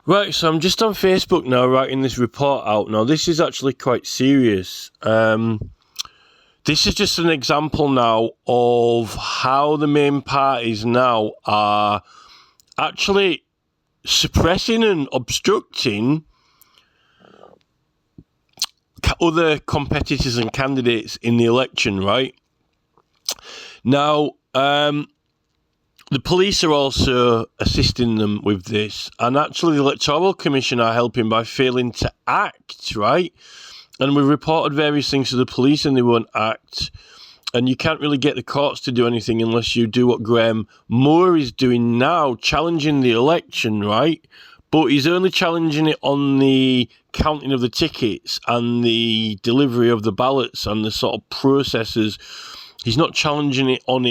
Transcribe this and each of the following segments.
Right, so I'm just on Facebook now writing this report out. Now, this is actually quite serious. This is just an example now of how the main parties now are actually suppressing and obstructing other competitors and candidates in the election, right? Now, the police are also assisting them with this, and actually the Electoral Commission are helping by failing to act, right? And we've reported various things to the police and they won't act. And you can't really get the courts to do anything unless you do what Graham Moore is doing now, challenging the election, right? But he's only challenging it on the counting of the tickets and the delivery of the ballots and the sort of processes. He's not challenging it on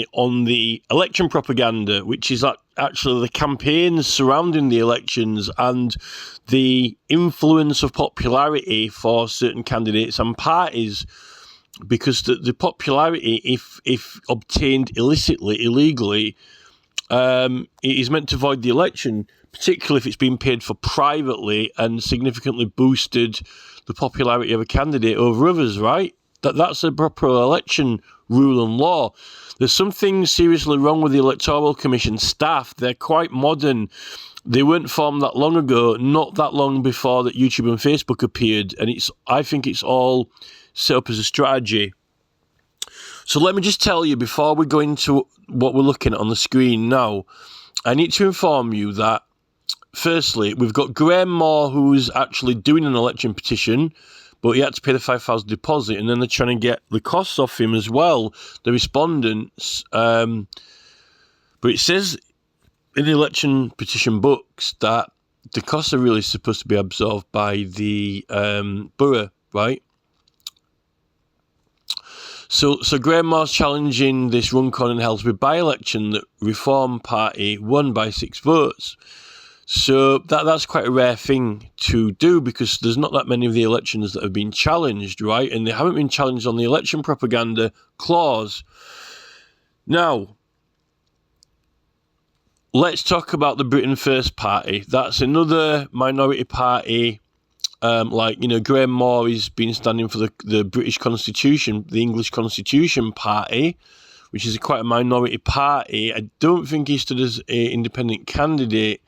the election propaganda, which is actually the campaigns surrounding the elections and the influence of popularity for certain candidates and parties. Because the popularity, if obtained illicitly, illegally, it is meant to void the election, particularly if it's been paid for privately and significantly boosted the popularity of a candidate over others, right? That's a proper election rule and law. There's something seriously wrong with the Electoral Commission staff. They're quite modern. They weren't formed that long ago, not that long before that YouTube and Facebook appeared, and I think it's all set up as a strategy. So let me just tell you, before we go into what we're looking at on the screen now, I need to inform you that, firstly, we've got Graham Moore, who's actually doing an election petition, but he had to pay the $5,000 deposit, and then they're trying to get the costs off him as well, the respondents. But it says in the election petition books that the costs are really supposed to be absorbed by the borough, right? So Graham Moore's challenging this Runcorn and Helsby by-election that Reform Party won by 6 votes. So that's quite a rare thing to do because there's not that many of the elections that have been challenged, right? And they haven't been challenged on the election propaganda clause. Now, let's talk about the Britain First Party. That's another minority party. Graham Moore has been standing for the British Constitution, the English Constitution Party, which is quite a minority party. I don't think he stood as an independent candidate.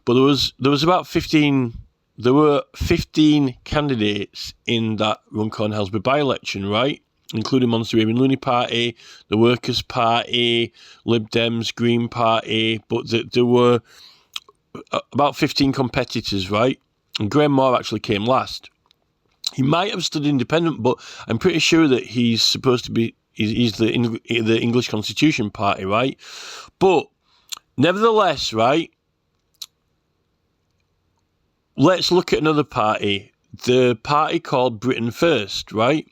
But there was about 15. There were 15 candidates in that Runcorn Helsby by-election, right? Including Monster Raven Looney Party, the Workers' Party, Lib Dems, Green Party. But there were about 15 competitors, right? And Graham Moore actually came last. He might have stood independent, but I'm pretty sure that he's supposed to be. He's the English Constitution Party, right? But nevertheless, right? Let's look at another party, the party called Britain First, right?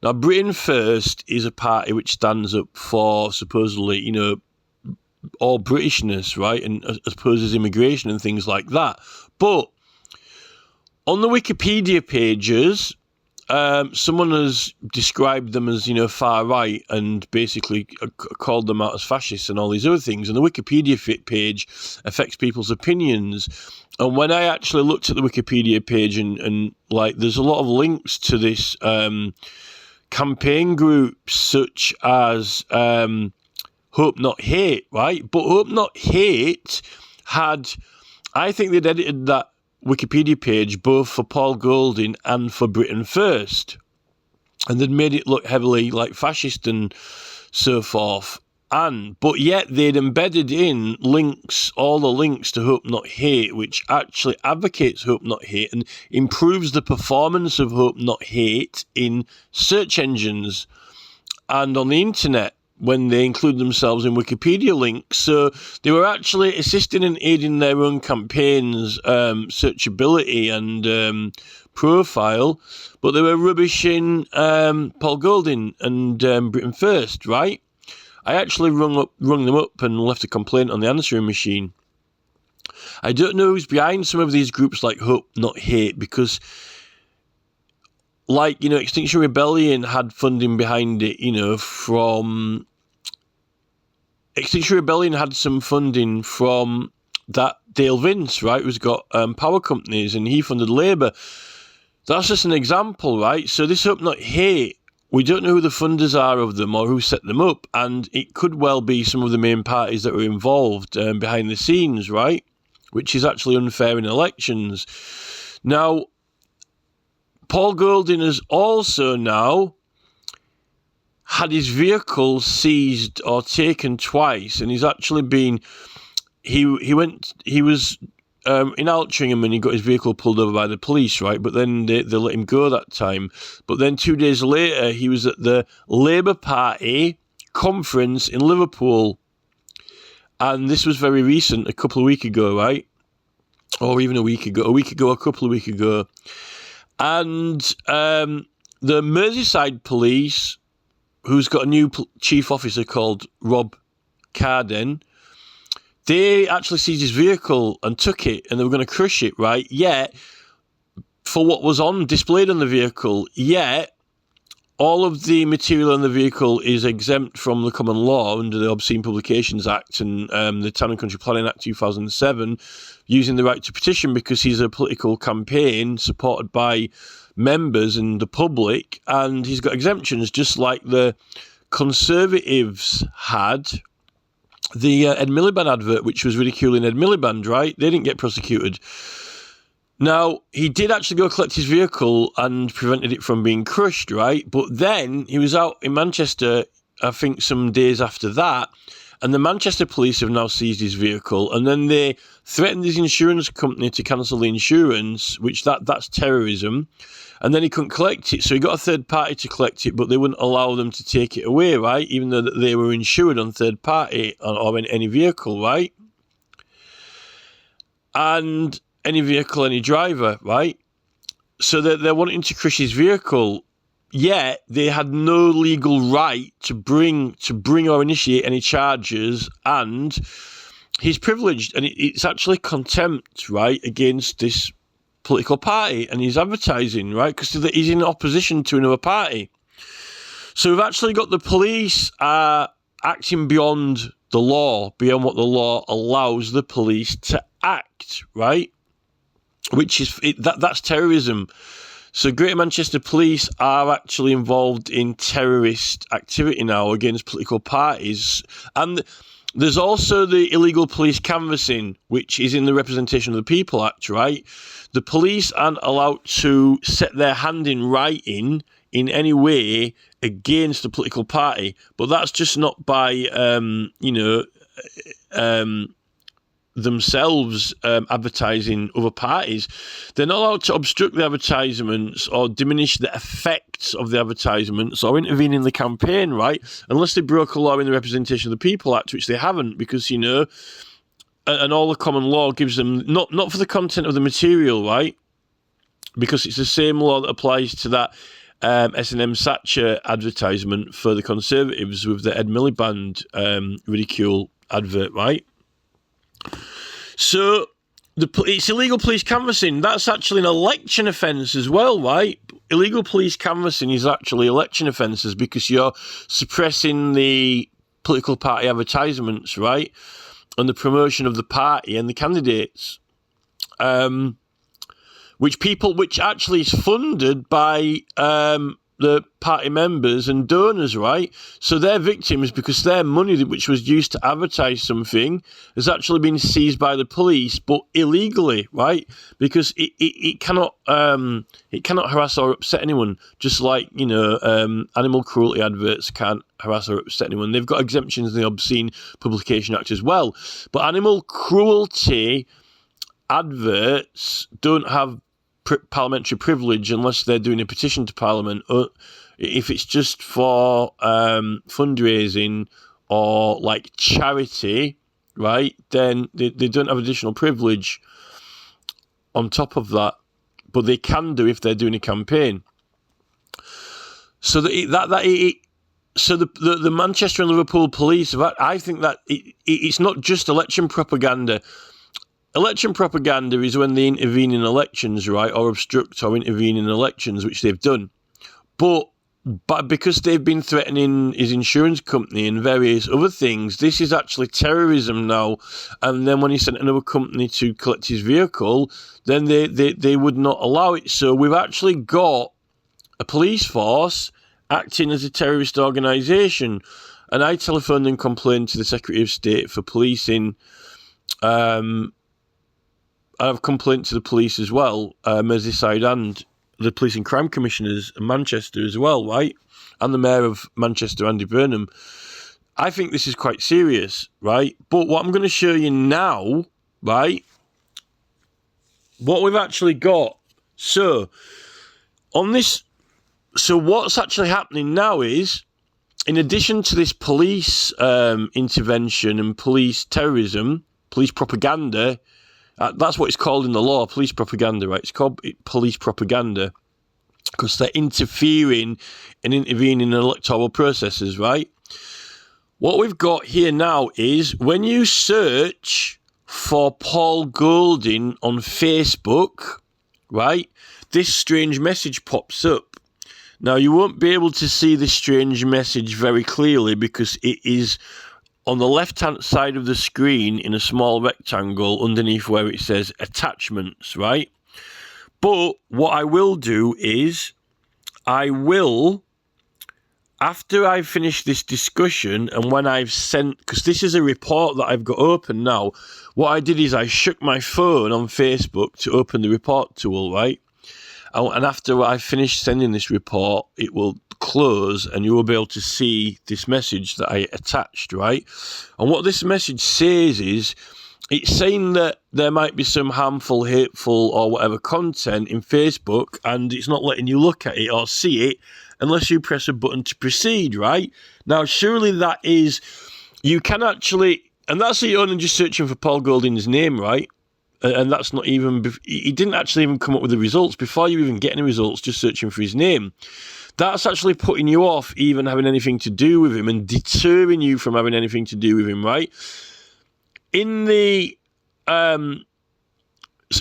Now, Britain First is a party which stands up for supposedly, all Britishness, right? And opposes immigration and things like that. But on the Wikipedia pages, someone has described them as, far right and basically called them out as fascists and all these other things. And the Wikipedia page affects people's opinions. And when I actually looked at the Wikipedia page and there's a lot of links to this campaign groups such as Hope Not Hate, right? But Hope Not Hate I think they'd edited that Wikipedia page both for Paul Golding and for Britain First. And they'd made it look heavily like fascist and so forth. But yet they'd embedded in links, all the links to Hope Not Hate, which actually advocates Hope Not Hate and improves the performance of Hope Not Hate in search engines and on the internet when they include themselves in Wikipedia links. So they were actually assisting and aiding their own campaigns' searchability and profile, but they were rubbishing Paul Golding and Britain First, right? I actually rung them up and left a complaint on the answering machine. I don't know who's behind some of these groups like Hope Not Hate because, Extinction Rebellion had funding behind it, from... Extinction Rebellion had some funding from that Dale Vince, right, who's got power companies, and he funded Labour. That's just an example, right? So this up not here, we don't know who the funders are of them or who set them up, and it could well be some of the main parties that were involved behind the scenes, right? Which is actually unfair in elections. Now, Paul Golding has also now had his vehicle seized or taken twice, and he's actually been. He was in Altrincham and he got his vehicle pulled over by the police, right? But then they let him go that time. But then 2 days later, he was at the Labour Party conference in Liverpool, and this was very recent, a couple of weeks ago, right? Or even a couple of weeks ago. And the Merseyside police, who's got a new chief officer called Rob Carden, they actually seized his vehicle and took it, and they were going to crush it, right? Yet, for what was displayed on the vehicle, yet all of the material in the vehicle is exempt from the common law under the Obscene Publications Act and the Town and Country Planning Act 2007, using the right to petition because he's a political campaign supported by members and the public, and he's got exemptions just like the Conservatives had. The Ed Miliband advert, which was ridiculing Ed Miliband, right? They didn't get prosecuted. Now, he did actually go collect his vehicle and prevented it from being crushed, right? But then he was out in Manchester, I think some days after that, and the Manchester police have now seized his vehicle, and then they threatened his insurance company to cancel the insurance, which that's terrorism. And then he couldn't collect it, so he got a third party to collect it, but they wouldn't allow them to take it away, right? Even though they were insured on third party or in any vehicle, right? And any vehicle, any driver, right? So they're wanting to crush his vehicle, yet they had no legal right to bring or initiate any charges, and he's privileged, and it's actually contempt, right, against this political party, and he's advertising, right, because he's in opposition to another party. So we've actually got the police acting beyond the law, beyond what the law allows the police to act, right? Which is that's terrorism. So Greater Manchester Police are actually involved in terrorist activity now against political parties, and there's also the illegal police canvassing, which is in the Representation of the People Act, right? The police aren't allowed to set their hand in writing in any way against a political party, but that's just not by, themselves advertising other parties. They're not allowed to obstruct the advertisements or diminish the effects of the advertisements or intervene in the campaign, right? Unless they broke a law in the Representation of the People Act, which they haven't, because, and all the common law gives them, not for the content of the material, right? Because it's the same law that applies to that S&M Thatcher advertisement for the Conservatives with the Ed Miliband ridicule advert, right? So it's illegal police canvassing. That's actually an election offence as well, right? Illegal police canvassing is actually election offences because you're suppressing the political party advertisements, right? And the promotion of the party and the candidates, which actually is funded by the party members and donors, right? So they're victims because their money, which was used to advertise something, has actually been seized by the police, but illegally, right? Because it cannot harass or upset anyone, just like animal cruelty adverts can't harass or upset anyone. They've got exemptions in the Obscene Publication Act as well, but animal cruelty adverts don't have parliamentary privilege unless they're doing a petition to Parliament. If it's just for fundraising or like charity, right, then they don't have additional privilege on top of that, but they can do if they're doing a campaign. So the Manchester and Liverpool police, I think that it's not just election propaganda. Election propaganda is when they intervene in elections, right, or obstruct or intervene in elections, which they've done. But but because they've been threatening his insurance company and various other things, this is actually terrorism now. And then when he sent another company to collect his vehicle, then they would not allow it. So we've actually got a police force acting as a terrorist organisation. And I telephoned and complained to the Secretary of State for Policing. I've complained to the police as well, Merseyside, and the Police and Crime Commissioners in Manchester as well, right? And the Mayor of Manchester, Andy Burnham. I think this is quite serious, right? But what I'm going to show you now, right, what we've actually got. So, on this, so what's actually happening now is, in addition to this police intervention and police terrorism, police propaganda, that's what it's called in the law, police propaganda, right? It's called police propaganda because they're interfering and intervening in electoral processes, right? What we've got here now is when you search for Paul Golding on Facebook, right, this strange message pops up. Now, you won't be able to see this strange message very clearly because it is on the left-hand side of the screen in a small rectangle underneath where it says attachments, right? But what I will do is I will, after I've finished this discussion and when I've sent, because this is a report that I've got open now, what I did is I shook my phone on Facebook to open the report tool, right? And after I finish sending this report, it will close and you will be able to see this message that I attached, right? And what this message says is, it's saying that there might be some harmful, hateful or whatever content in Facebook and it's not letting you look at it or see it unless you press a button to proceed, right? Now, surely that is, you can actually, and that's only just searching for Paul Golding's name, right? And that's not even, he didn't actually even come up with the results before you even get any results, just searching for his name. That's actually putting you off even having anything to do with him and deterring you from having anything to do with him, right? In the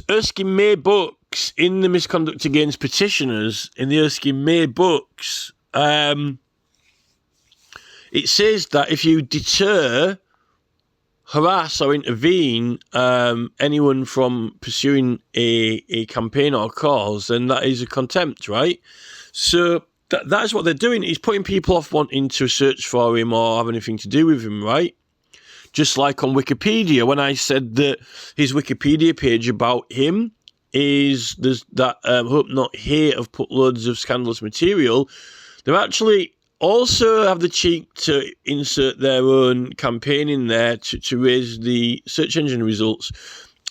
Erskine May books, in the Misconduct Against Petitioners, in the Erskine May books, it says that if you deter, harass or intervene anyone from pursuing a campaign or cause, then that is a contempt, right? So that's what they're doing. He's putting people off wanting to search for him or have anything to do with him, right? Just like on Wikipedia, when I said that his Wikipedia page about him is there's that Hope Not Hate have put loads of scandalous material, they're actually also have the cheek to insert their own campaign in there to raise the search engine results.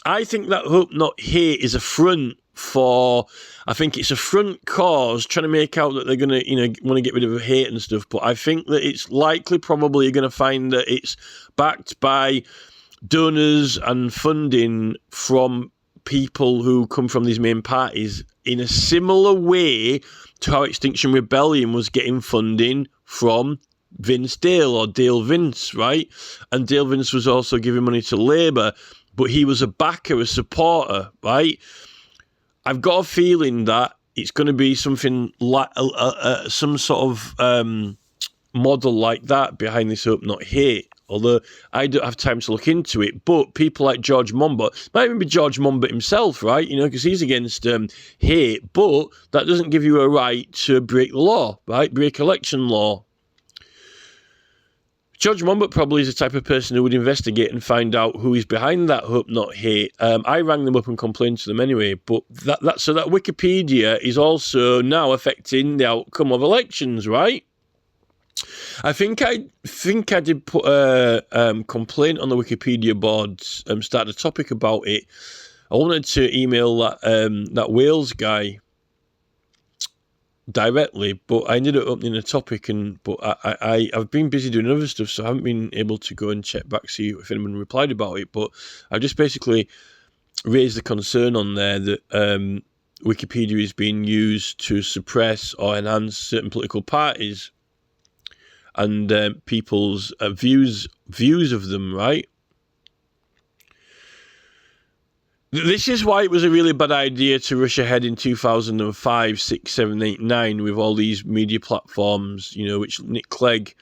I think that Hope Not Hate is a front for, I think it's a front cause trying to make out that they're going to, want to get rid of hate and stuff. But I think that it's likely, probably, you're going to find that it's backed by donors and funding from people who come from these main parties in a similar way to how Extinction Rebellion was getting funding from Vince Dale or Dale Vince, right? And Dale Vince was also giving money to Labour, but he was a backer, a supporter, right? I've got a feeling that it's going to be something like some sort of model like that behind this Hope Not Hate. Although I don't have time to look into it, but people like George Monbiot, might even be George Monbiot himself, right? Because he's against hate, but that doesn't give you a right to break the law, right? Break election law. George Monbiot probably is the type of person who would investigate and find out who is behind that Hope Not Hate. I rang them up and complained to them anyway, but so that Wikipedia is also now affecting the outcome of elections, right? I think I did put a complaint on the Wikipedia boards, start a topic about it. I wanted to email that Wales guy directly, but I ended up opening a topic, but I've been busy doing other stuff, so I haven't been able to go and check back, see if anyone replied about it. But I just basically raised the concern on there that Wikipedia is being used to suppress or enhance certain political parties and people's views of them, right? This is why it was a really bad idea to rush ahead in 2005, 6, 7, 8, 9 with all these media platforms, which Nick Clegg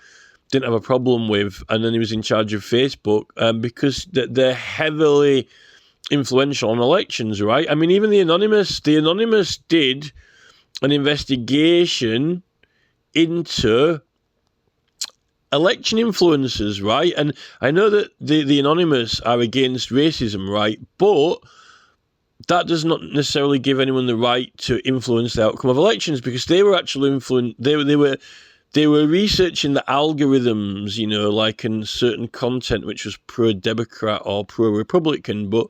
didn't have a problem with, and then he was in charge of Facebook, because they're heavily influential on elections, right? I mean, even the Anonymous did an investigation into election influencers, right? And I know that the Anonymous are against racism, right? But that does not necessarily give anyone the right to influence the outcome of elections, because they were actually they were researching the algorithms, like in certain content which was pro-Democrat or pro-Republican. But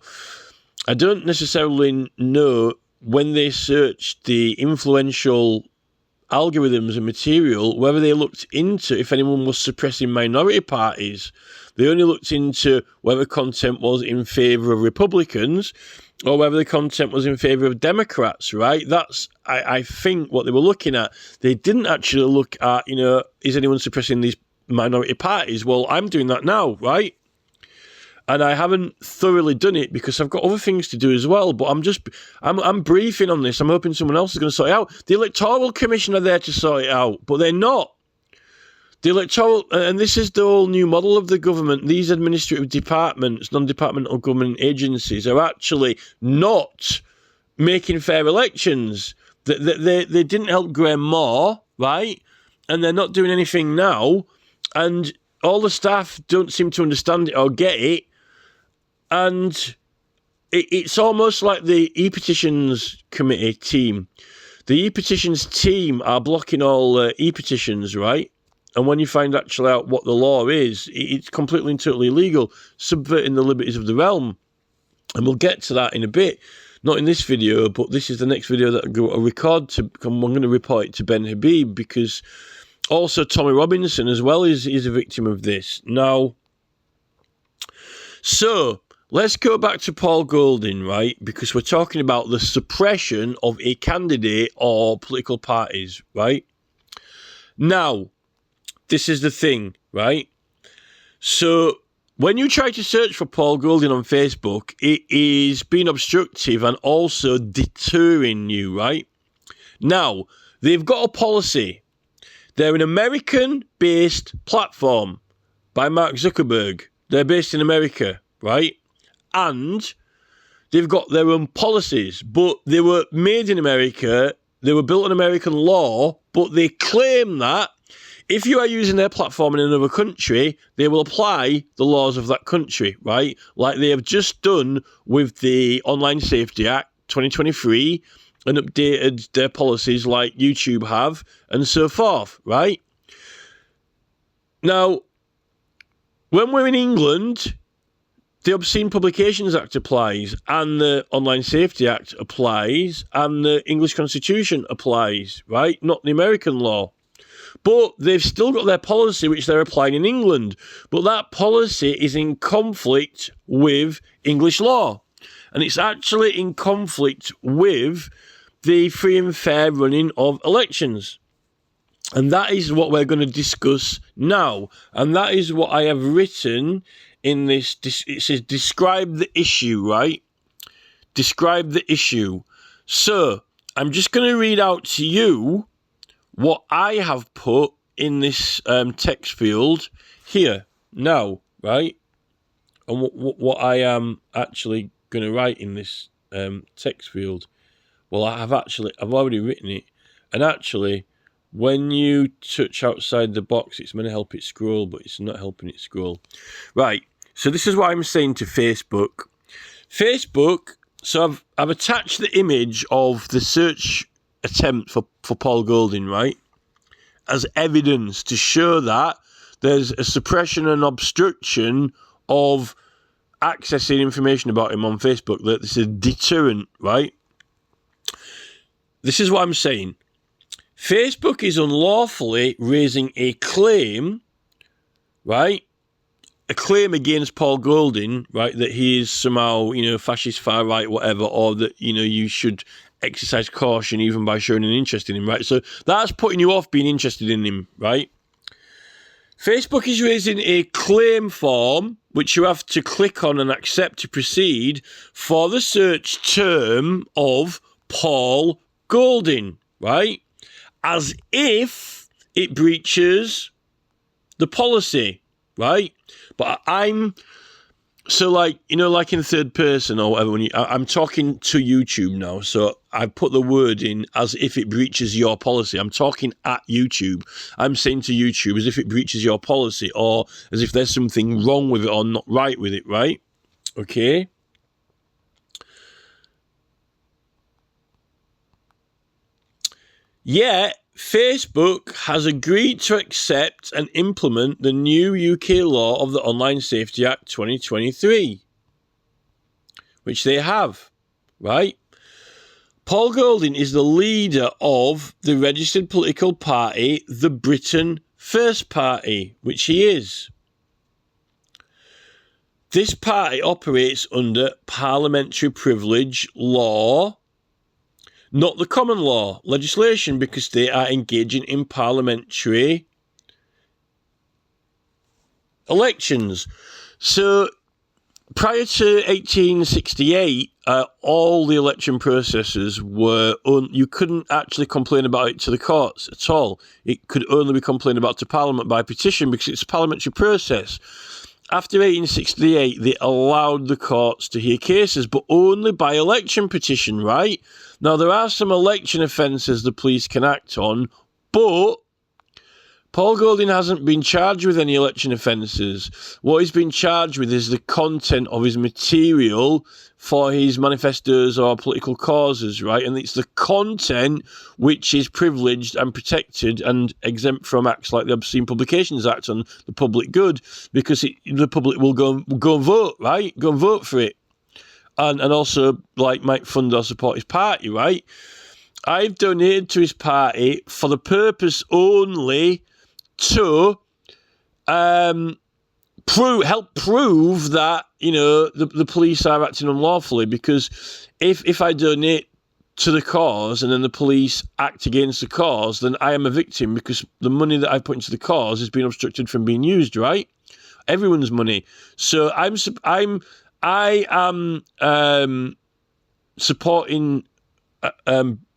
I don't necessarily know when they searched the influential algorithms and material whether they looked into if anyone was suppressing minority parties. They only looked into whether content was in favour of Republicans or whether the content was in favour of Democrats, right? That's, I think, what they were looking at. They didn't actually look at, is anyone suppressing these minority parties? Well, I'm doing that now, right? And I haven't thoroughly done it because I've got other things to do as well. But I'm briefing on this. I'm hoping someone else is going to sort it out. The Electoral Commission are there to sort it out, but they're not. The electoral, and this is the whole new model of the government. These administrative departments, non-departmental government agencies, are actually not making fair elections. They didn't help Graham Moore, right? And they're not doing anything now. And all the staff don't seem to understand it or get it. And it's almost like the e-petitions committee team. The e-petitions team are blocking all e-petitions, right? And when you find actually out what the law is, it's completely and totally illegal, subverting the liberties of the realm. And we'll get to that in a bit. Not in this video, but this is the next video that I'm going to record. I'm going to report it to Ben Habib, because also Tommy Robinson as well is a victim of this. Now, so let's go back to Paul Golding, right? Because we're talking about the suppression of a candidate or political parties, right? Now, this is the thing, right? So when you try to search for Paul Golding on Facebook, it is being obstructive and also deterring you, right? Now, they've got a policy. They're an American-based platform by Mark Zuckerberg. They're based in America, right? And they've got their own policies, but they were made in America. They were built on American law, but they claim that if you are using their platform in another country, they will apply the laws of that country, right? Like they have just done with the Online Safety Act 2023 and updated their policies like YouTube have and so forth, right? Now, when we're in England, the Obscene Publications Act applies and the Online Safety Act applies and the English Constitution applies, right? Not the American law. But they've still got their policy, which they're applying in England. But that policy is in conflict with English law. And it's actually in conflict with the free and fair running of elections. And that is what we're going to discuss now. And that is what I have written in this. It says, describe the issue, right? Describe the issue. So, I'm just going to read out to you what I have put in this text field here now, right? And what I am actually going to write in this text field. Well, I've already written it. And actually, when you touch outside the box, it's going to help it scroll, but it's not helping it scroll. Right, so this is what I'm saying to Facebook. Facebook, so I've attached the image of the search attempt for Paul Golding, right, as evidence to show that there's a suppression and obstruction of accessing information about him on Facebook, that this is a deterrent, right? This is what I'm saying. Facebook is unlawfully raising a claim, right? A claim against Paul Golding, right, that he is somehow, fascist, far right, whatever, or that, you should exercise caution even by showing an interest in him, right? So that's putting you off being interested in him, right? Facebook is raising a claim form, which you have to click on and accept to proceed for the search term of Paul Golding, right? As if it breaches the policy, right? But so like, like in third person or whatever, I'm talking to YouTube now, so I put the word in as if it breaches your policy. I'm talking at YouTube. I'm saying to YouTube as if it breaches your policy or as if there's something wrong with it or not right with it, right? Okay. Yet, Facebook has agreed to accept and implement the new UK law of the Online Safety Act 2023, which they have, right? Paul Golding is the leader of the registered political party, the Britain First Party, which he is. This party operates under parliamentary privilege law, not the common law legislation, because they are engaging in parliamentary elections. So prior to 1868, all the election processes were, you couldn't actually complain about it to the courts at all. It could only be complained about to Parliament by petition because it's a parliamentary process. After 1868, they allowed the courts to hear cases, but only by election petition, right? Now, there are some election offences the police can act on, but Paul Golding hasn't been charged with any election offences. What he's been charged with is the content of his material for his manifestos or political causes, right? And it's the content which is privileged and protected and exempt from acts like the Obscene Publications Act on the public good, because the public will go and vote, right? Go and vote for it. And also, like, might fund or support his party, right? I've donated to his party for the purpose only to help prove that, the police are acting unlawfully, because if I donate to the cause and then the police act against the cause, then I am a victim because the money that I put into the cause is being obstructed from being used, right? Everyone's money. So I am supporting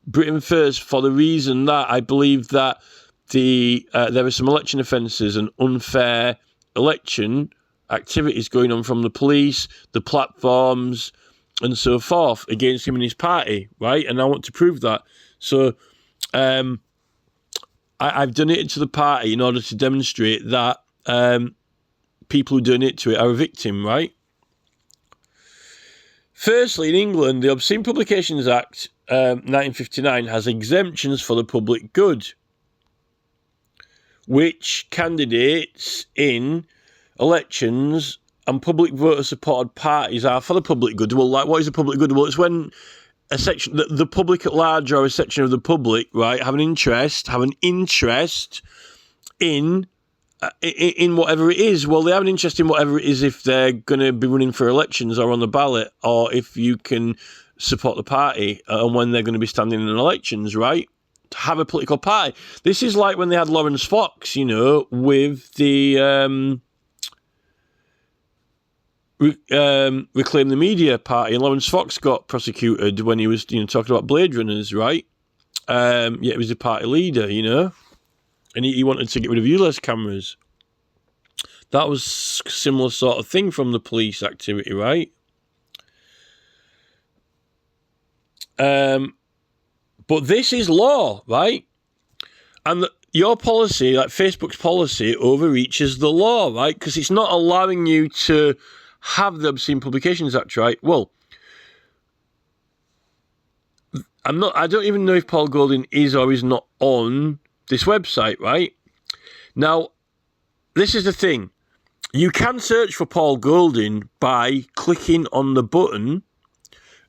Britain First for the reason that I believe that there are some election offences and unfair election activities going on from the police, the platforms, and so forth against him and his party, right? And I want to prove that. So I've donated to the party in order to demonstrate that people who donate to it are a victim, right? Firstly, in England, the Obscene Publications Act 1959 has exemptions for the public good, which candidates in elections and public voter-supported parties are for the public good. Well, like, what is the public good? Well, it's when a section, the public at large or a section of the public, right, have an interest in whatever it is. Well, they have an interest in whatever it is if they're going to be running for elections or on the ballot, or if you can support the party and when they're going to be standing in elections, right? To have a political party. This is like when they had Lawrence Fox, with the Reclaim the Media party, and Lawrence Fox got prosecuted when he was, talking about Blade Runners, right? Yet he was a party leader, and he wanted to get rid of ULEZ cameras. That was a similar sort of thing from the police activity, right? But this is law, right? And your policy, like Facebook's policy, overreaches the law, right? Because it's not allowing you to have the Obscene Publications Act, right? Well, I don't even know if Paul Golding is or is not on this website, right? Now, this is the thing. You can search for Paul Golding by clicking on the button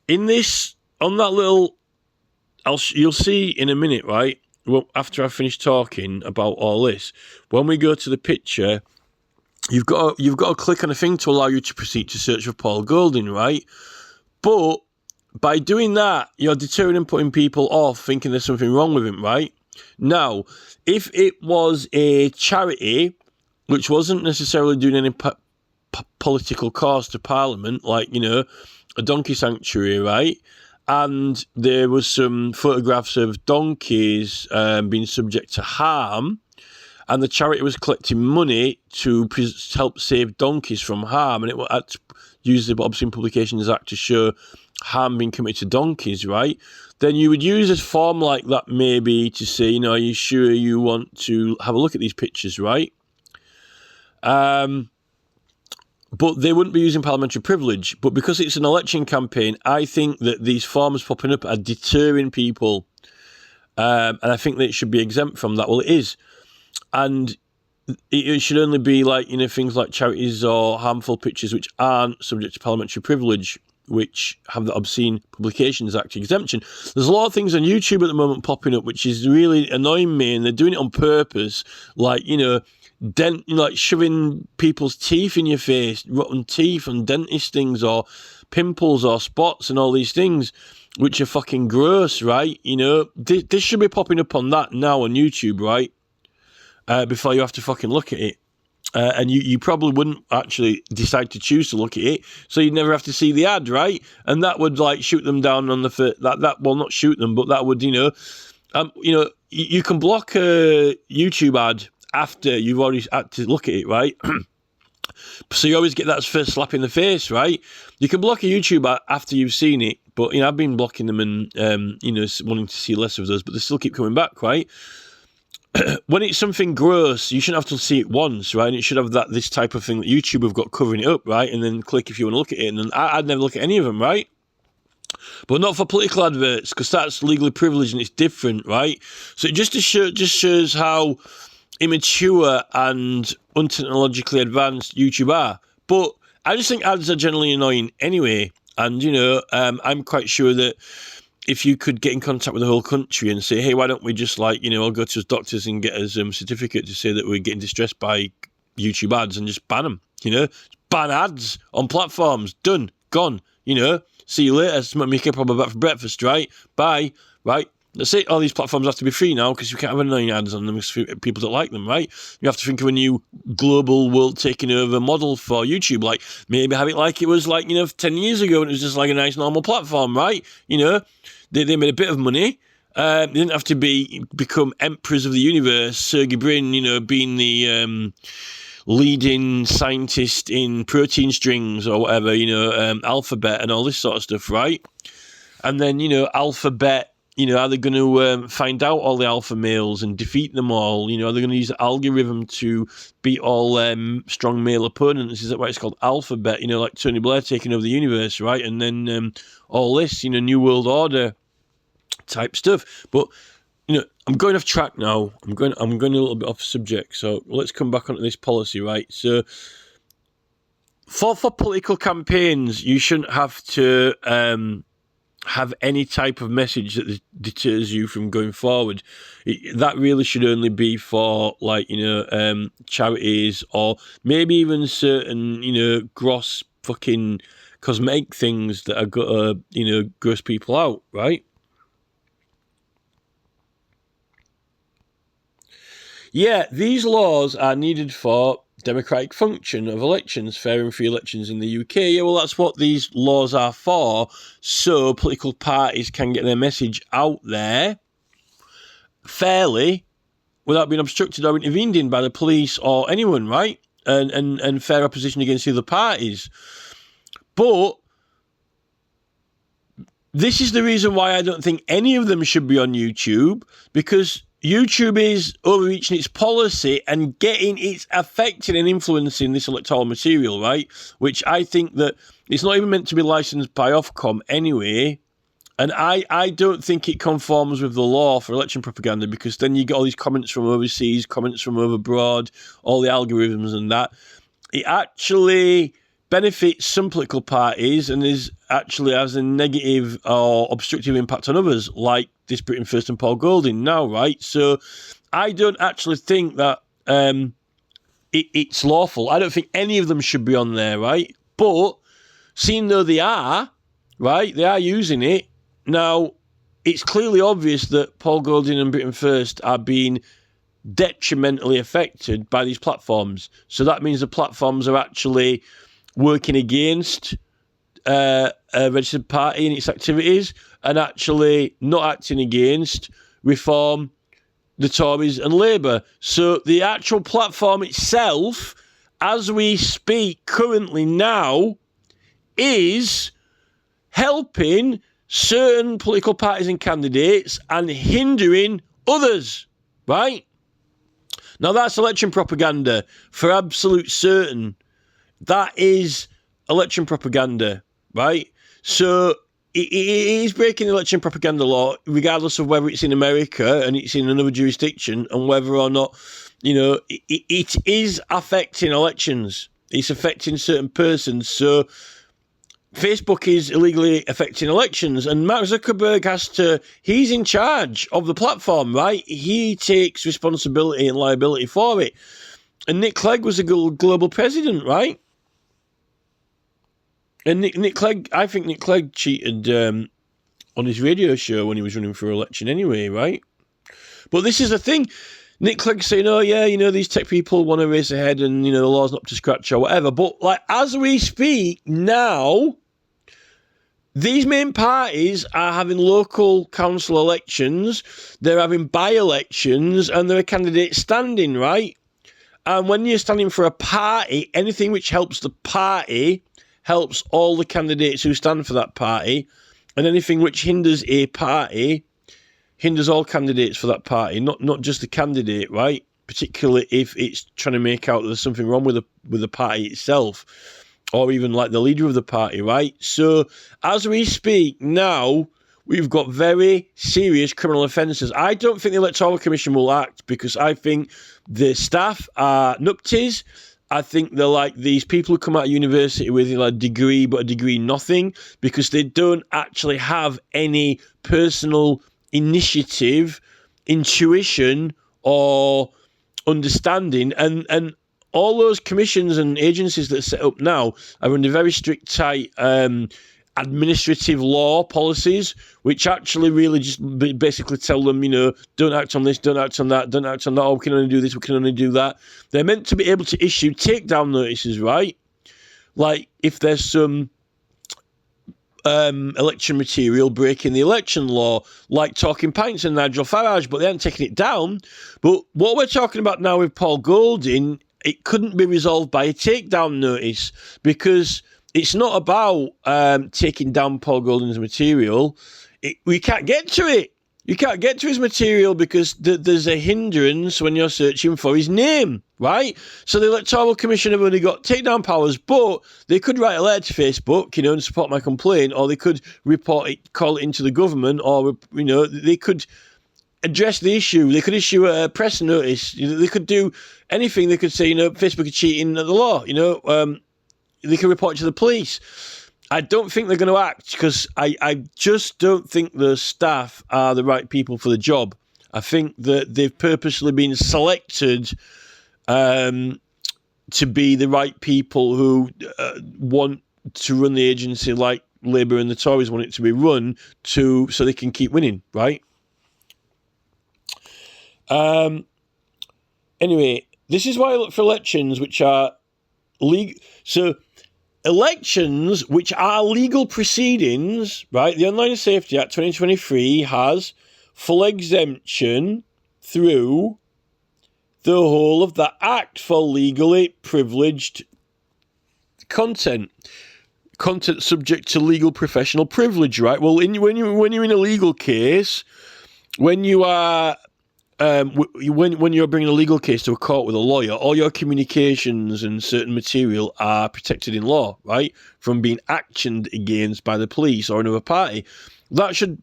on that little, you'll see in a minute, right? Well, after I finish talking about all this, when we go to the picture, you've got to click on a thing to allow you to proceed to search for Paul Golding, right? But by doing that, you're deterring and putting people off thinking there's something wrong with him, right? Now, if it was a charity which wasn't necessarily doing any political cause to Parliament, like, a donkey sanctuary, right? And there was some photographs of donkeys being subject to harm, and the charity was collecting money to help save donkeys from harm, and it had to use the Obscene Publications Act to show harm being committed to donkeys, right? Then you would use a form like that maybe to say, are you sure you want to have a look at these pictures, right? But they wouldn't be using parliamentary privilege. But because it's an election campaign, I think that these forms popping up are deterring people. And I think that it should be exempt from that. Well, it is. And it should only be like, things like charities or harmful pictures which aren't subject to parliamentary privilege, which have the Obscene Publications Act exemption. There's a lot of things on YouTube at the moment popping up, which is really annoying me, and they're doing it on purpose. Like, like shoving people's teeth in your face, rotten teeth and dentist things, or pimples or spots and all these things, which are fucking gross, right? This should be popping up on that now on YouTube, right? Before you have to fucking look at it. And you probably wouldn't actually decide to choose to look at it, so you'd never have to see the ad, right? And that would like shoot them down on the that well, not shoot them, but that would you can block a YouTube ad after you've already had to look at it, right? So you always get that first slap in the face, right? You can block a YouTube ad after you've seen it, but I've been blocking them and wanting to see less of those, but they still keep coming back, right? When it's something gross, you shouldn't have to see it once, right? And it should have this type of thing that YouTube have got covering it up, right? And then click if you want to look at it. And then I'd never look at any of them, right? But not for political adverts, because that's legally privileged and it's different, right? So it just shows how immature and untechnologically advanced YouTube are. But I just think ads are generally annoying anyway. And, I'm quite sure that if you could get in contact with the whole country and say, hey, why don't we just I'll go to us doctors and get us a certificate to say that we're getting distressed by YouTube ads, and just ban them, ban ads on platforms, done, gone, see you later, make a problem back for breakfast, right? Bye, right? That's it. All these platforms have to be free now because you can't have annoying ads on them because people don't like them, right? You have to think of a new global world taking over model for YouTube, like maybe have it like it was 10 years ago and it was just like a nice normal platform, right? They made a bit of money. They didn't have to become emperors of the universe. Sergey Brin, being the leading scientist in protein strings or whatever, Alphabet and all this sort of stuff, right? And then, Alphabet, are they going to find out all the alpha males and defeat them all? Are they going to use the algorithm to beat all strong male opponents? Is that why it's called Alphabet? Like Tony Blair taking over the universe, right? And then all this, New World Order type stuff. But I'm going off track now. I'm going a little bit off subject. So let's come back onto this policy, right? So for political campaigns, you shouldn't have to have any type of message that deters you from going forward. That really should only be for charities, or maybe even certain gross fucking cosmetic things that are gonna gross people out, right? Yeah, these laws are needed for democratic function of elections, fair and free elections in the UK. Yeah, well, that's what these laws are for, so political parties can get their message out there fairly without being obstructed or intervened in by the police or anyone, right? And fair opposition against the other parties. But this is the reason why I don't think any of them should be on YouTube, because YouTube is overreaching its policy and it's affecting and influencing this electoral material, right? Which I think that it's not even meant to be licensed by Ofcom anyway. And I don't think it conforms with the law for election propaganda, because then you get all these comments from overseas, comments from overabroad, all the algorithms and that. It actually benefits some political parties and has a negative or obstructive impact on others, like this Britain First and Paul Golding now, right? So I don't actually think that it's lawful. I don't think any of them should be on there, right? But seeing though they are, right, they are using it. Now, it's clearly obvious that Paul Golding and Britain First are being detrimentally affected by these platforms. So that means the platforms are actually working against a registered party and its activities, and actually not acting against Reform, the Tories and Labour. So the actual platform itself, as we speak currently now, is helping certain political parties and candidates and hindering others, right? Now that's election propaganda for absolute certain. That is election propaganda, right? So it is breaking the election propaganda law, regardless of whether it's in America and it's in another jurisdiction, and whether or not, it is affecting elections. It's affecting certain persons. So Facebook is illegally affecting elections, and Mark Zuckerberg he's in charge of the platform, right? He takes responsibility and liability for it. And Nick Clegg was a global president, right? And Nick Clegg, I think Nick Clegg cheated on his radio show when he was running for election anyway, right? But this is the thing. Nick Clegg saying, oh yeah, these tech people want to race ahead and, the law's not up to scratch or whatever. But as we speak now, these main parties are having local council elections, they're having by-elections, and there are candidates standing, right? And when you're standing for a party, anything which helps the party helps all the candidates who stand for that party, and anything which hinders a party hinders all candidates for that party, not just the candidate, right? Particularly if it's trying to make out that there's something wrong with the party itself, or even like the leader of the party, right? So as we speak now, we've got very serious criminal offences. I don't think the Electoral Commission will act, because I think the staff are nupties. I think they're like these people who come out of university with a degree, but a degree nothing, because they don't actually have any personal initiative, intuition, or understanding. And all those commissions and agencies that are set up now are under very strict, tight administrative law policies, which actually really just basically tell them, don't act on this, don't act on that, don't act on that, oh, we can only do this, we can only do that. They're meant to be able to issue takedown notices, right? Like if there's some election material breaking the election law, like Talking Pints and Nigel Farage, but they haven't taken it down. But what we're talking about now with Paul Golding, it couldn't be resolved by a takedown notice, because it's not about taking down Paul Golding's material. We can't get to it. You can't get to his material because there's a hindrance when you're searching for his name, right? So the Electoral Commission have only got takedown powers, but they could write a letter to Facebook, and support my complaint, or they could report it, call it into the government, or, they could address the issue. They could issue a press notice. They could do anything. They could say, Facebook are cheating at the law, they can report it to the police. I don't think they're going to act, because I just don't think the staff are the right people for the job. I think that they've purposely been selected to be the right people who want to run the agency like Labour and the Tories want it to be run, so they can keep winning, right? Anyway, this is why I look for elections which are legal. So elections which are legal proceedings, right? The Online Safety Act 2023 has full exemption through the whole of the Act for legally privileged content subject to legal professional privilege, right? Well, when you're in a legal case, when you are when you're bringing a legal case to a court with a lawyer, all your communications and certain material are protected in law, right? From being actioned against by the police or another party. That should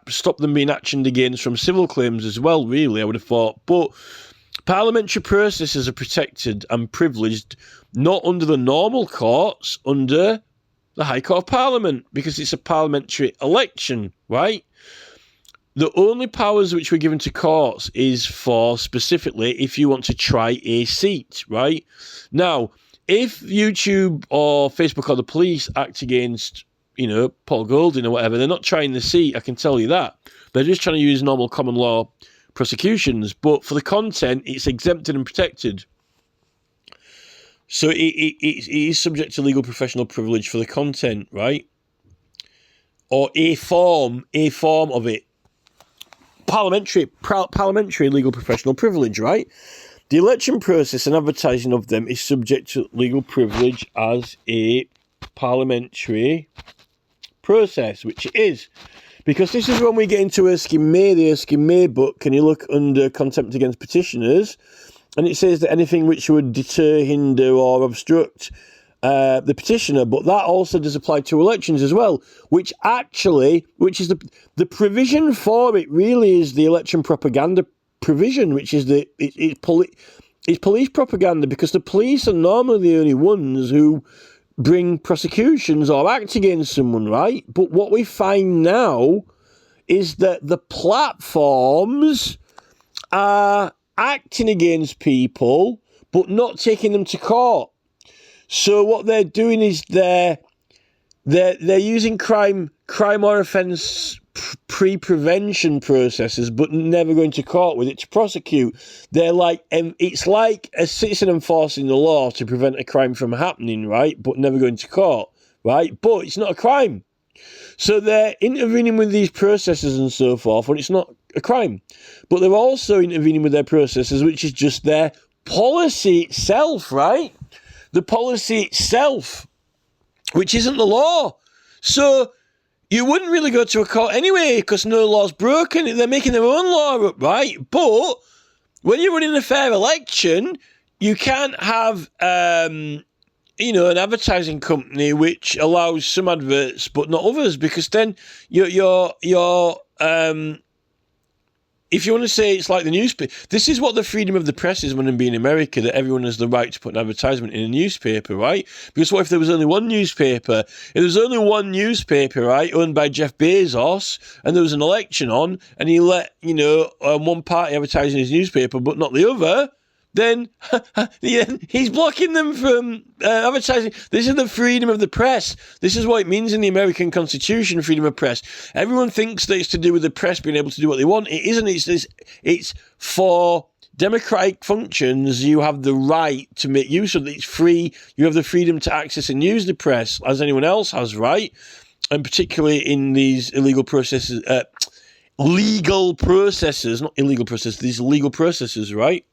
stop them being actioned against from civil claims as well, really, I would have thought. But parliamentary processes are protected and privileged, not under the normal courts, under the High Court of Parliament, because it's a parliamentary election, right? The only powers which were given to courts is for specifically if you want to try a seat, right? Now, if YouTube or Facebook or the police act against, Paul Golding or whatever, they're not trying the seat, I can tell you that. They're just trying to use normal common law prosecutions. But for the content, it's exempted and protected. So it is subject to legal professional privilege for the content, right? Or a form of it. Parliamentary legal professional privilege, right? The election process and advertising of them is subject to legal privilege as a parliamentary process, which it is. Because this is when we get into the Erskine May book, and you look under contempt against petitioners, and it says that anything which would deter, hinder, or obstruct the petitioner, but that also does apply to elections as well, which is the provision for it really is the election propaganda provision, which is it's police propaganda, because the police are normally the only ones who bring prosecutions or act against someone, right? But what we find now is that the platforms are acting against people but not taking them to court. So what they're doing is they're using crime or offence pre-prevention processes, but never going to court with it to prosecute. They're like, it's like a citizen enforcing the law to prevent a crime from happening, right? But never going to court, right? But it's not a crime. So they're intervening with these processes and so forth when it's not a crime. But they're also intervening with their processes, which is just their policy itself, right? The policy itself, which isn't the law. So you wouldn't really go to a court anyway because no law's broken. They're making their own law up, right? But when you're running a fair election, you can't have, an advertising company which allows some adverts but not others, because then you're if you want to say it's like the newspaper, this is what the freedom of the press is when in America, that everyone has the right to put an advertisement in a newspaper, right? Because what if there was only one newspaper? If there was only one newspaper, right, owned by Jeff Bezos, and there was an election on, and he let, one party advertise in his newspaper but not the other, then he's blocking them from advertising. This is the freedom of the press. This is what it means in the American Constitution, freedom of press. Everyone thinks that it's to do with the press being able to do what they want. It isn't. It's for democratic functions. You have the right to make use of it. It's free. You have the freedom to access and use the press as anyone else has, right? And particularly in these illegal processes, legal processes, not illegal processes, these legal processes, right?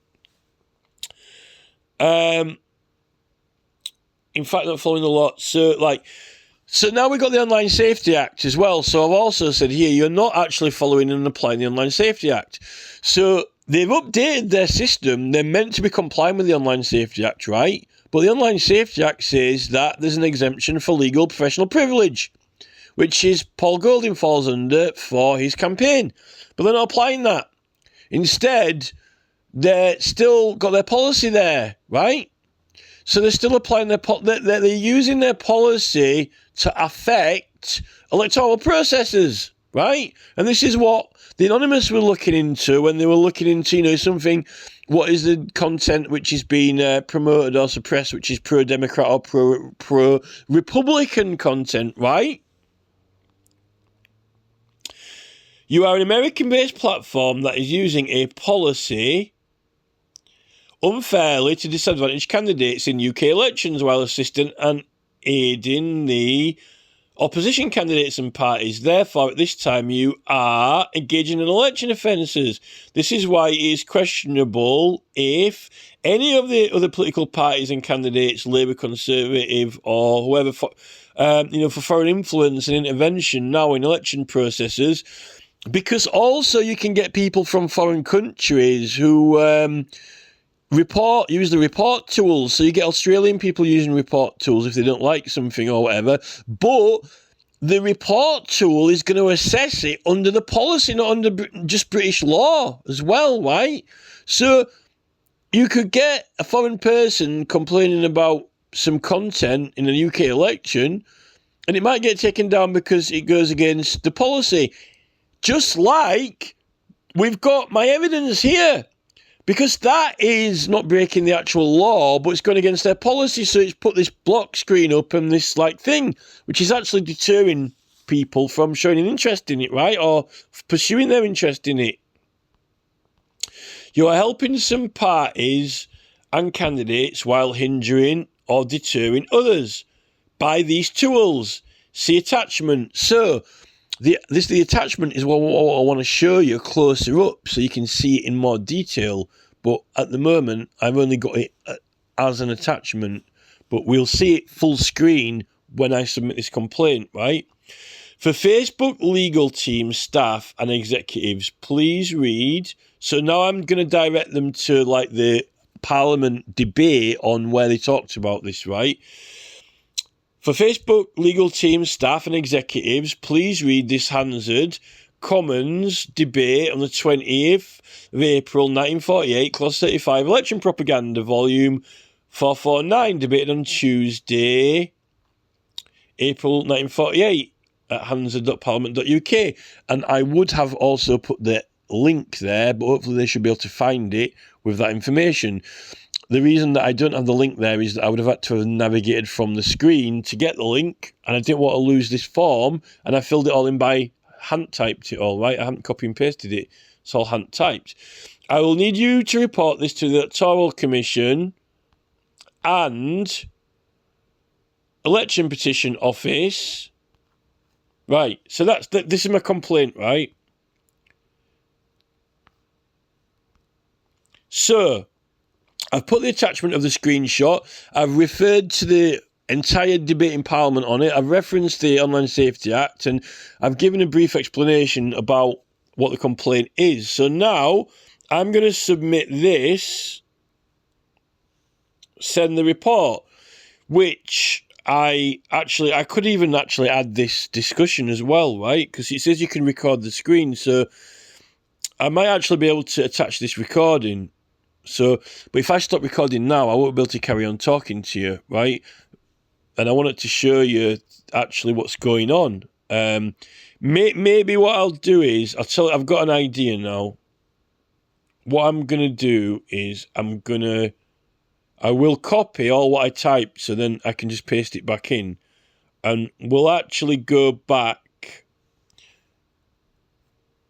In fact, not following the law. So now we've got the Online Safety Act as well. So I've also said here, you're not actually following and applying the Online Safety Act. So they've updated their system. They're meant to be complying with the Online Safety Act, right? But the Online Safety Act says that there's an exemption for legal professional privilege, which is Paul Golding falls under for his campaign. But they're not applying that. Instead, they're still got their policy there, right? So they're still applying they're using their policy to affect electoral processes, right? And this is what the Anonymous were looking into when they were looking into, something, what is the content which is being promoted or suppressed, which is pro-Democrat or pro-Republican content, right? You are an American-based platform that is using a policy unfairly to disadvantage candidates in UK elections while assisting and aiding the opposition candidates and parties. Therefore, at this time, you are engaging in election offences. This is why it is questionable if any of the other political parties and candidates, Labour, Conservative, or whoever, for foreign influence and intervention now in election processes, because also you can get people from foreign countries who use the report tools. So you get Australian people using report tools if they don't like something or whatever, but the report tool is going to assess it under the policy, not under just British law as well, right? So you could get a foreign person complaining about some content in a UK election, and it might get taken down because it goes against the policy. Just like we've got my evidence here. Because that is not breaking the actual law, but it's going against their policy. So it's put this block screen up and this thing, which is actually deterring people from showing an interest in it, right? Or pursuing their interest in it. You are helping some parties and candidates while hindering or deterring others by these tools. See attachment. So the attachment is what I want to show you closer up so you can see it in more detail. But at the moment, I've only got it as an attachment. But we'll see it full screen when I submit this complaint, right? For Facebook legal team, staff and executives, please read. So now I'm going to direct them to like the Parliament debate on where they talked about this, right? For Facebook legal team, staff and executives, please read this Hansard Commons debate on the 20th of April 1948, Clause 35, Election Propaganda, Volume 449, debated on Tuesday, April 1948 at hansard.parliament.uk. And I would have also put the link there, but hopefully they should be able to find it with that information. The reason that I don't have the link there is that I would have had to have navigated from the screen to get the link, and I didn't want to lose this form, and I filled it all in by hand-typed it all, right? I haven't copy and pasted it. It's all hand-typed. I will need you to report this to the Electoral Commission and Election Petition Office. Right, so this is my complaint, right? So, I've put the attachment of the screenshot. I've referred to the entire debate in Parliament on it. I've referenced the Online Safety Act, and I've given a brief explanation about what the complaint is. So now, I'm going to submit this, send the report, which I could even add this discussion as well, right? Because it says you can record the screen, so I might actually be able to attach this recording. So, but if I stop recording now, I won't be able to carry on talking to you, right? And I wanted to show you actually what's going on. Maybe what I'll do is, I've got an idea now. What I'm going to do is I will copy all what I typed, so then I can just paste it back in. And we'll actually go back.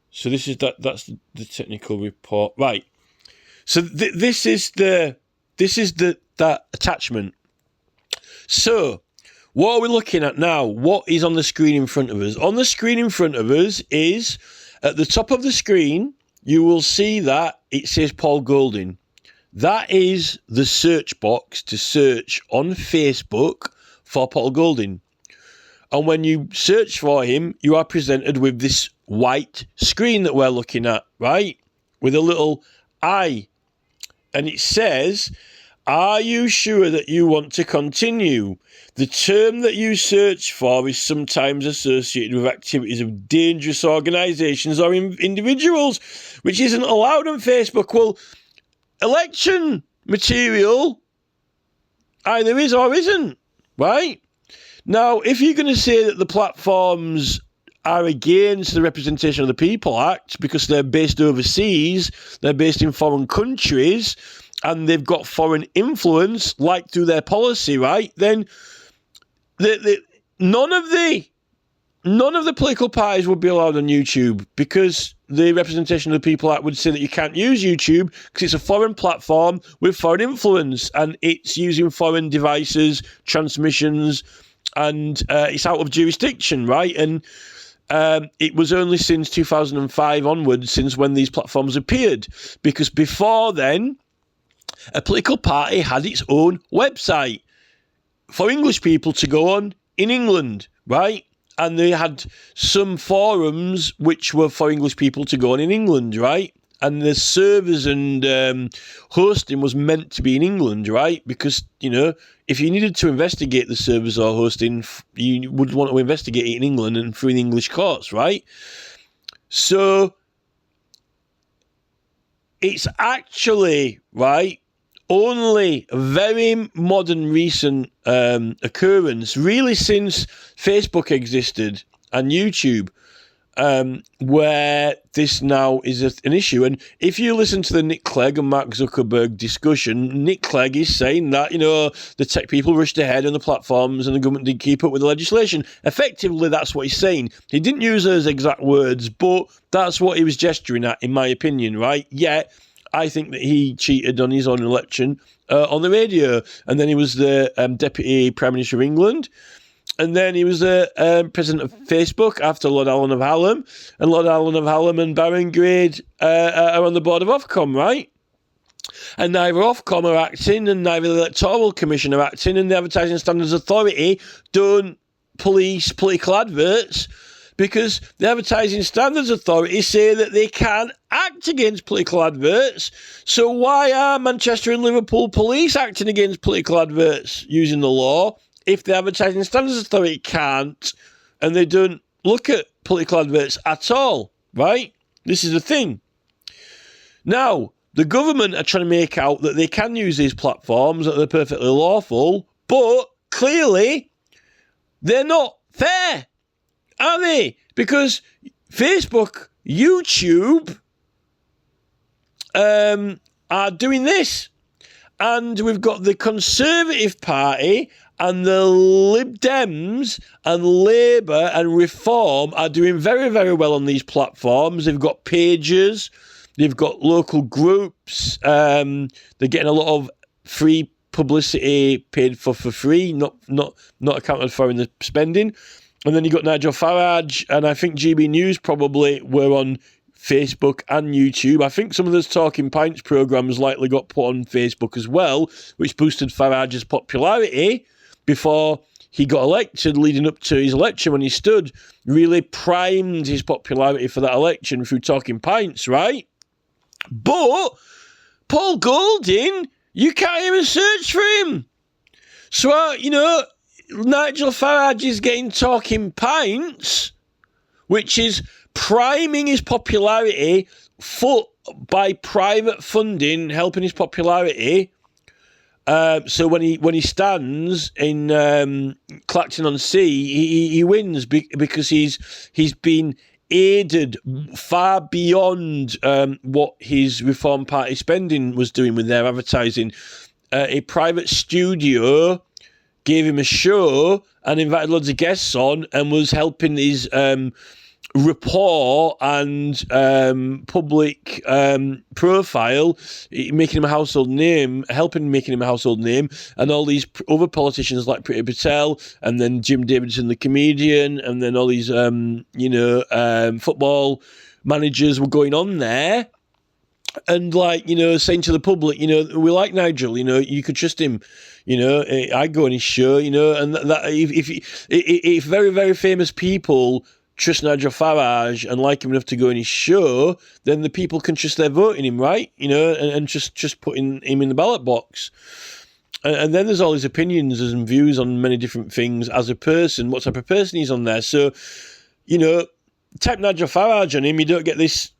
So that's the technical report. Right. So this is that attachment. So what are we looking at now? What is on the screen in front of us? On the screen in front of us is, at the top of the screen, you will see that it says Paul Golding. That is the search box to search on Facebook for Paul Golding. And when you search for him, you are presented with this white screen that we're looking at, right? With a little eye. And it says, are you sure that you want to continue? The term that you search for is sometimes associated with activities of dangerous organisations or individuals, which isn't allowed on Facebook. Well, election material either is or isn't, right? Now, if you're going to say that the platforms are against the Representation of the People Act because they're based overseas, they're based in foreign countries, and they've got foreign influence, like through their policy, right? Then none of the political parties would be allowed on YouTube because the Representation of the People Act would say that you can't use YouTube because it's a foreign platform with foreign influence and it's using foreign devices, transmissions, and it's out of jurisdiction, right? And it was only since 2005 onwards, since when these platforms appeared, because before then, a political party had its own website for English people to go on in England, right? And they had some forums which were for English people to go on in England, right? And the servers and hosting was meant to be in England, right? Because, you know, if you needed to investigate the servers or hosting, you would want to investigate it in England and through the English courts, right? So it's actually, right, only a very modern recent occurrence, really since Facebook existed and YouTube, where this now is an issue. And if you listen to the Nick Clegg and Mark Zuckerberg discussion, Nick Clegg is saying that, you know, the tech people rushed ahead on the platforms and the government didn't keep up with the legislation. Effectively, that's what he's saying. He didn't use those exact words, but that's what he was gesturing at, in my opinion, right? Yet, I think that he cheated on his own election on the radio. And then he was the Deputy Prime Minister of England. And then he was the president of Facebook after Lord Allen of Hallam. And Lord Allen of Hallam and Baron Grade are on the board of Ofcom, right? And neither Ofcom are acting, and neither the Electoral Commission are acting, and the Advertising Standards Authority don't police political adverts, because the Advertising Standards Authority say that they can't act against political adverts. So why are Manchester and Liverpool police acting against political adverts using the law if the Advertising Standards Authority can't, and they don't look at political adverts at all, right? This is the thing. Now, the government are trying to make out that they can use these platforms, that they're perfectly lawful, but clearly they're not fair, are they? Because Facebook, YouTube are doing this. And we've got the Conservative Party and the Lib Dems and Labour and Reform are doing very, very well on these platforms. They've got pages. They've got local groups. They're getting a lot of free publicity paid for free, not accounted for in the spending. And then you've got Nigel Farage, and I think GB News probably were on Facebook and YouTube. I think some of those Talking Pints programmes likely got put on Facebook as well, which boosted Farage's popularity before he got elected, leading up to his election when he stood, really primed his popularity for that election through Talking Pints, right? But Paul Golding, you can't even search for him. So, Nigel Farage is getting Talking Pints, which is priming his popularity by private funding, helping his popularity. So when he stands in Clacton-on-Sea, he wins because he's been aided far beyond what his Reform Party spending was doing with their advertising. A private studio gave him a show and invited loads of guests on and was helping his rapport and public profile, making him a household name, making him a household name, and all these other politicians like Priti Patel, and then Jim Davidson, the comedian, and then all these, football managers were going on there. And saying to the public, we like Nigel, you could trust him, I go on his show, and that if very, very famous people trust Nigel Farage and like him enough to go on his show, then the people can trust their vote in him, right? And just putting him in the ballot box. And then there's all his opinions and views on many different things as a person, what type of person he's on there. So, type Nigel Farage on him, you don't get this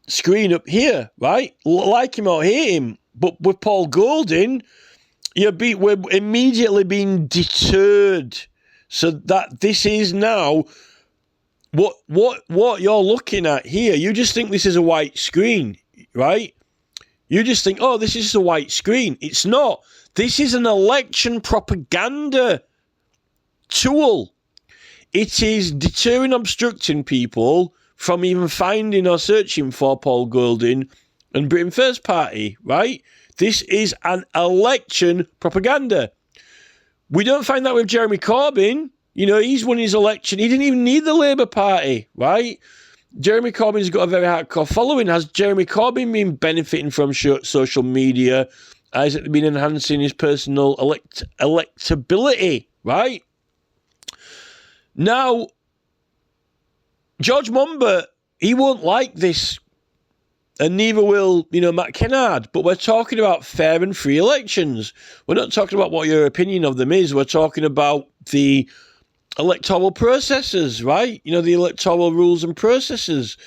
screen up here, right? Like him or hate him. But with Paul Golding, we're immediately being deterred. So that this is now what you're looking at here. You just think this is a white screen, right? You just think, oh, this is just a white screen. It's not. This is an election propaganda tool. It is deterring, obstructing people from even finding or searching for Paul Golding and Britain First Party, right? This is an election propaganda. We don't find that with Jeremy Corbyn. He's won his election. He didn't even need the Labour Party, right? Jeremy Corbyn's got a very hardcore following. Has Jeremy Corbyn been benefiting from social media? Has it been enhancing his personal electability, right? Now, George Monbiot, he won't like this, and neither will, Matt Kennard. But we're talking about fair and free elections. We're not talking about what your opinion of them is. We're talking about the electoral processes, right? The electoral rules and processes.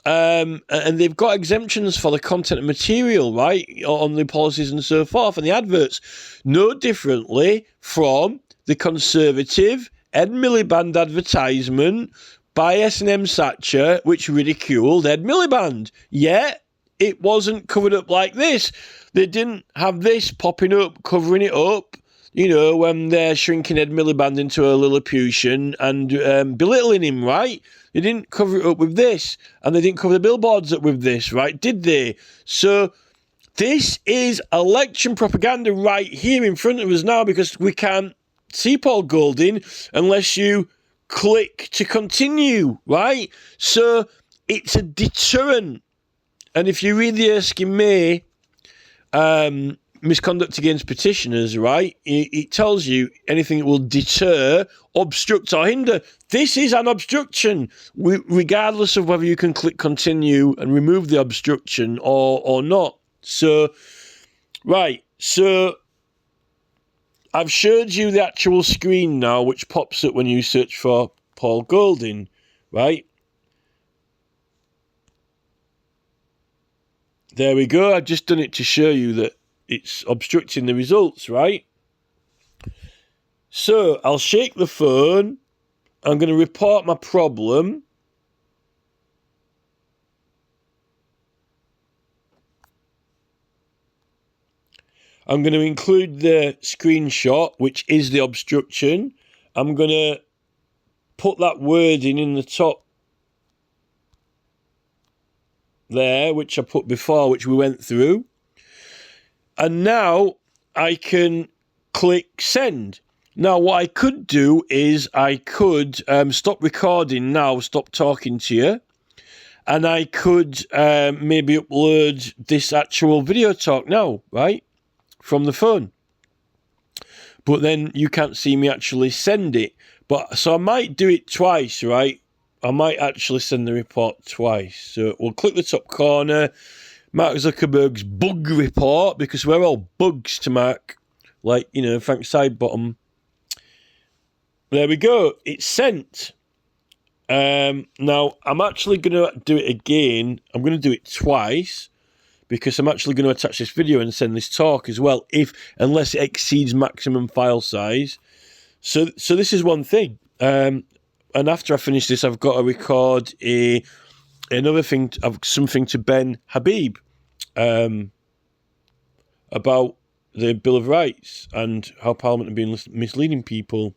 And they've got exemptions for the content and material, right, on the policies and so forth, and the adverts. No differently from the Conservative Ed Miliband advertisement by S&M Thatcher, which ridiculed Ed Miliband. Yet, it wasn't covered up like this. They didn't have this popping up, covering it up. you know, when they're shrinking Ed Miliband into a Lilliputian and belittling him, right? They didn't cover it up with this, and they didn't cover the billboards up with this, right? Did they? So this is election propaganda right here in front of us now, because we can't see Paul Golding unless you click to continue, right? So it's a deterrent. And if you read the Erskine May misconduct against petitioners, right, it tells you anything that will deter, obstruct or hinder. This is an obstruction, regardless of whether you can click continue and remove the obstruction or not. So, right, so I've showed you the actual screen now, which pops up when you search for Paul Golding, right? There we go. I've just done it to show you that it's obstructing the results, right? So I'll shake the phone. I'm going to report my problem. I'm going to include the screenshot, which is the obstruction. I'm going to put that wording in the top there, which I put before, which we went through. And now I can click send. Now, what I could do is I could stop recording now, stop talking to you, and I could maybe upload this actual video talk now, right, from the phone. But then you can't see me actually send it. But so I might do it twice, right? I might actually send the report twice. So we'll click the top corner, Mark Zuckerberg's bug report, because we're all bugs to Mark, like, you know, Frank Sidebottom. There we go. It's sent. Now, I'm actually going to do it again. I'm going to do it twice, because I'm actually going to attach this video and send this talk as well, unless it exceeds maximum file size. So this is one thing. And after I finish this, I've got to record another thing, something to Ben Habib about the Bill of Rights and how Parliament have been misleading people.